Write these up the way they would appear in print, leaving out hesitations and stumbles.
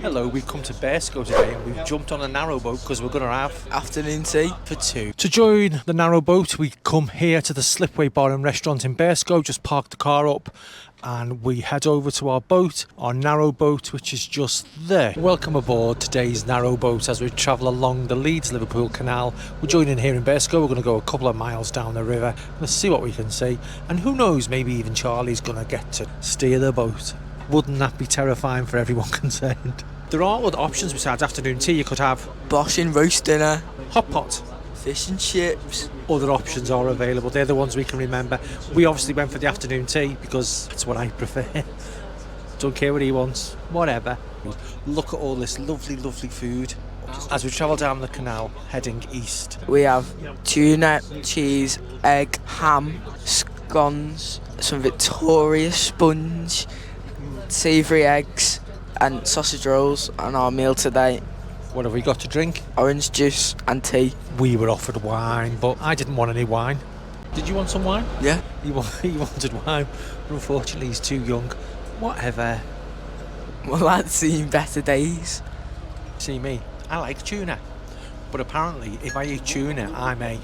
Hello, we've come to Burscough today and we've jumped on a narrowboat because we're going to have afternoon tea for two. To join the narrowboat, we come here to the Slipway Bar and Restaurant in Burscough, just park the car up and we head over to our boat, our narrowboat, which is just there. Welcome aboard today's narrowboat as we travel along the Leeds Liverpool canal. We're joining here in Burscough. We're going to go a couple of miles down the river. Let's see what we can see. And who knows, maybe even Charlie's going to get to steer the boat. Wouldn't that be terrifying for everyone concerned? There are other options besides afternoon tea. You could have POSH and roast dinner, hot pot, fish and chips. Other options are available. They're the ones we can remember. We obviously went for the afternoon tea because it's what I prefer. Don't care what he wants, whatever. Look at all this lovely, lovely food. As we travel down the canal, heading east. We have tuna, cheese, egg, ham, scones, some Victoria sponge, savoury eggs and sausage rolls on our meal today. What have we got to drink? Orange juice and tea. We were offered wine, but I didn't want any wine. Did you want some wine? Yeah. He wanted wine, but unfortunately he's too young. Whatever. Well, I've seen better days. See me, I like tuna, but apparently if I eat tuna, I'm a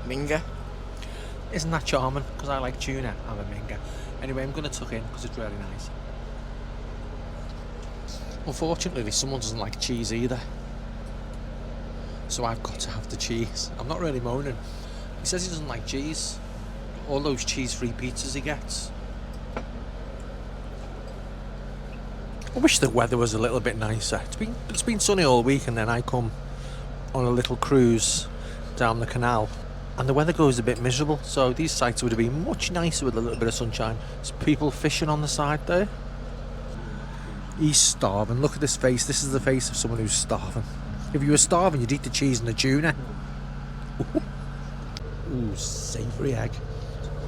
Minger. Isn't that charming? Because I like tuna, I'm a minger. Anyway, I'm going to tuck in because it's really nice. Unfortunately, someone doesn't like cheese either, so I've got to have the cheese. I'm not really moaning. He says he doesn't like cheese. All those cheese-free pizzas he gets. I wish the weather was a little bit nicer. It's been sunny all week, and then I come on a little cruise down the canal and the weather goes a bit miserable, so these sites would have been much nicer with a little bit of sunshine. There's people fishing on the side there. He's starving. Look at this face. This is the face of someone who's starving. If you were starving, you'd eat the cheese and the tuna. Ooh, savoury egg.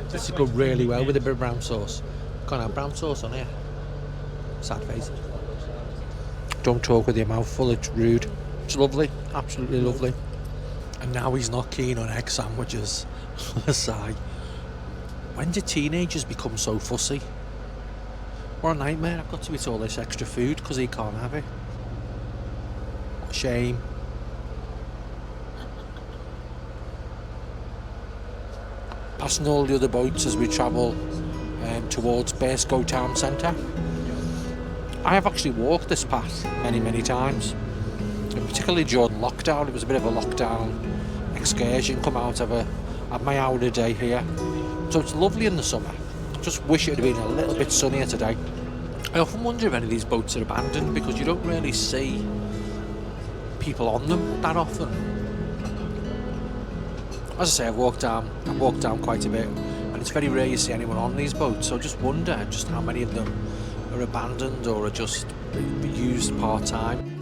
This would go really well with a bit of brown sauce. Can't have brown sauce on here. Sad face. Don't talk with your mouth full, it's rude. It's lovely, absolutely lovely. And now he's not keen on egg sandwiches. A sigh. When did teenagers become so fussy? What a nightmare. I've got to eat all this extra food because he can't have it. What a shame. Passing all the other boats as we travel towards Burscough town centre. I have actually walked this path many times, and particularly during lockdown. It was a bit of a lockdown excursion, come out of my hour a day here. So it's lovely in the summer. Just wish it had been a little bit sunnier today. I often wonder if any of these boats are abandoned because you don't really see people on them that often. As I say, I've walked down quite a bit, and it's very rare you see anyone on these boats, so I just wonder just how many of them are abandoned or are just used part-time.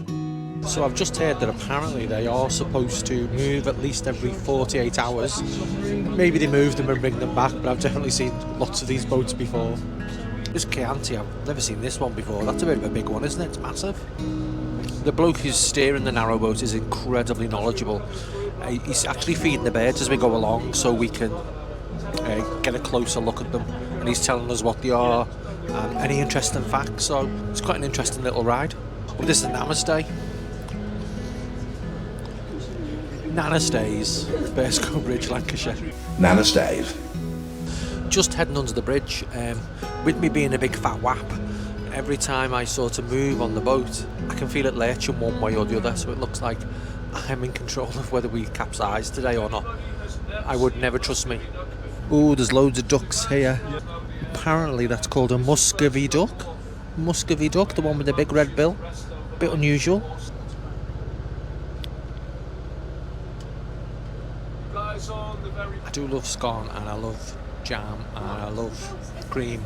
So I've just heard that apparently they are supposed to move at least every 48 hours. Maybe they move them and bring them back, but I've definitely seen lots of these boats before. This Chianti, I've never seen this one before. That's a bit of a big one, isn't it? It's massive. The bloke who's steering the narrowboat is incredibly knowledgeable. He's actually feeding the birds as we go along so we can get a closer look at them, and he's telling us what they are and any interesting facts, so it's quite an interesting little ride. But this is Namaste. Nana Stays, Burscough Bridge, Lancashire. Nana Stays. Just heading under the bridge. With me being a big fat wap, every time I sort of move on the boat, I can feel it lurching one way or the other, so it looks like I'm in control of whether we capsize today or not. I would never trust me. Ooh, there's loads of ducks here. Apparently that's called a Muscovy duck. Muscovy duck, the one with the big red bill. Bit unusual. I do love scone and I love jam and I love cream.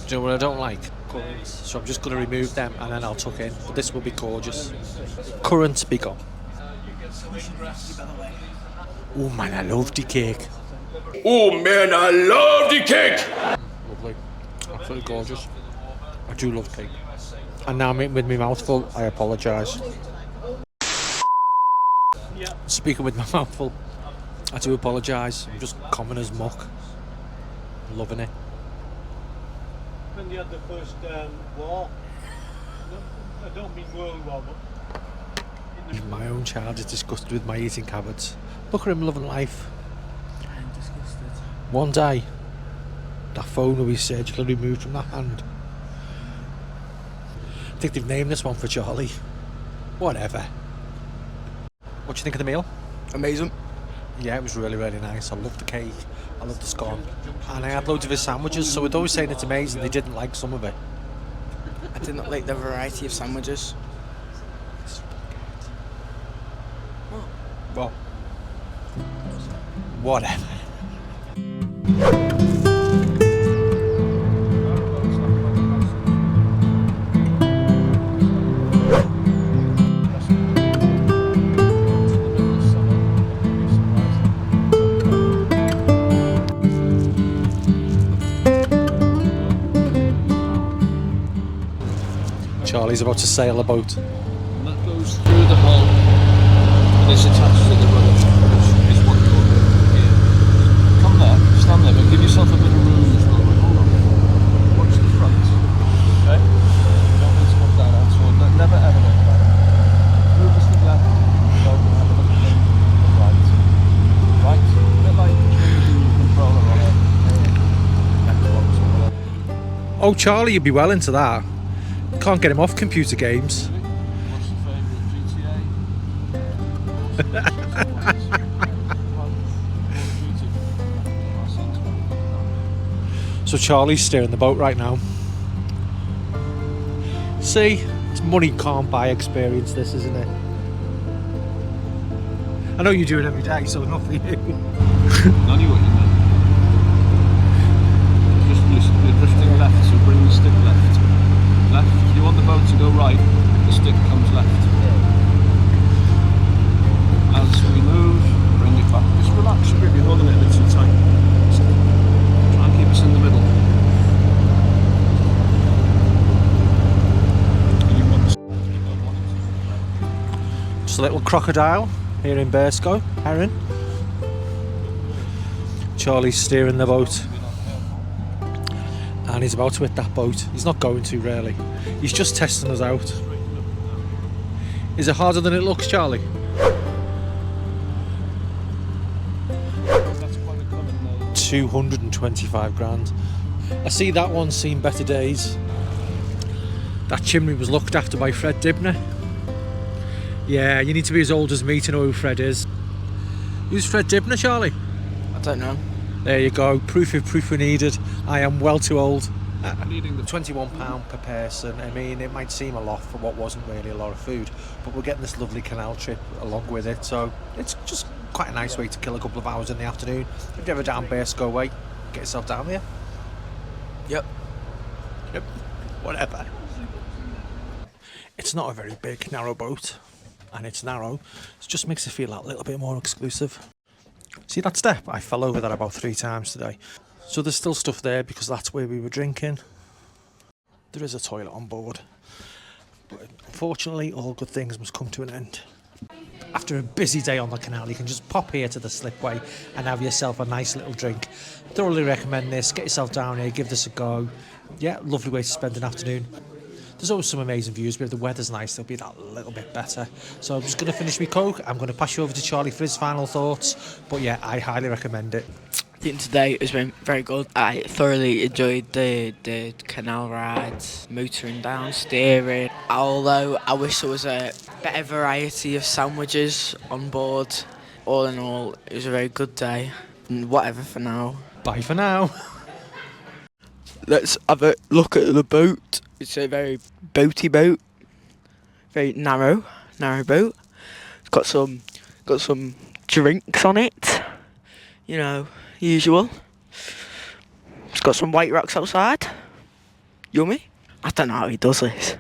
Do you know what I don't like? Currants. So I'm just going to remove them and then I'll tuck in. But this will be gorgeous. Currants be gone. Oh man, I love the cake. Oh man, I love the cake! Lovely. Absolutely gorgeous. I do love cake. And now I'm eating with my mouth full. I apologise. Speaking with my mouth full, I do apologise. I'm just common as muck. Loving it. when you had the first war. I don't mean World War, but My own child is disgusted with my eating habits. Look at him loving life. I'm disgusted. One day, that phone will be surgically removed from that hand. I think they've named this one for Charlie. Whatever. What do you think of the meal? Amazing. Yeah, it was really, really nice. I loved the cake. I loved the scone. And I had loads of his sandwiches, so they're always saying it's amazing. They didn't like some of it. I did not like the variety of sandwiches. Well, whatever. Charlie's about to sail a boat. and that goes through the hull and is attached to the rudder, which is what you're doing here. Come there, stand there, but give yourself a bit of room as well. Hold on. Watch the front. Okay? Don't need to look down at all. Never ever look back. Move us to the left. Go and have a look at the right. Right? A bit like changing your controller on a Xbox or whatever. Oh, Charlie, you'd be well into that. Can't get him off computer games. What's your favourite GTA? So Charlie's steering the boat right now. See, it's money can't buy experience, this, isn't it? I know you do it every day, so enough for you. I knew what you meant. You're drifting left, so bring the stick left. Left. If you want the boat to go right, the stick comes left. As we move, bring it back. Just relax a bit, you're holding it a bit too tight. Try and keep us in the middle. And you want the Just a little crocodile here in Burscough, Heron. Charlie's steering the boat. And he's about to hit that boat. He's not going to, really. He's just testing us out. Is it harder than it looks, Charlie? That's quite a common 225 grand. I see that one's seen better days. That chimney was looked after by Fred Dibner. Yeah, you need to be as old as me to know who Fred is. Who's Fred Dibner, Charlie? I don't know. There you go, proof if proof were needed. I am well too old. Leading the £21 per person. I mean, it might seem a lot for what wasn't really a lot of food, but we're getting this lovely canal trip along with it, so it's just quite a nice way to kill a couple of hours in the afternoon. If you're ever down Burscough way, get yourself down there. Yep. Yep. Whatever. It's not a very big, narrow boat, and it's narrow. It just makes it feel a little bit more exclusive. See that step? I fell over that about 3 times today. So there's still stuff there because that's where we were drinking. There is a toilet on board. But unfortunately, all good things must come to an end. After a busy day on the canal, you can just pop here to the slipway and have yourself a nice little drink. Thoroughly recommend this. Get yourself down here, give this a go. Yeah, lovely way to spend an afternoon. There's always some amazing views, but if the weather's nice, they'll be that little bit better. So I'm just going to finish my Coke. I'm going to pass you over to Charlie for his final thoughts. But yeah, I highly recommend it. I think today has been very good. I thoroughly enjoyed the canal rides, motoring down, steering. Although I wish there was a better variety of sandwiches on board. All in all, it was a very good day. And whatever for now. Bye for now. Let's have a look at the boat. It's a very boaty boat. Very narrow boat. It's got some drinks on it. You know, usual. It's got some white rocks outside. Yummy. I don't know how he does this.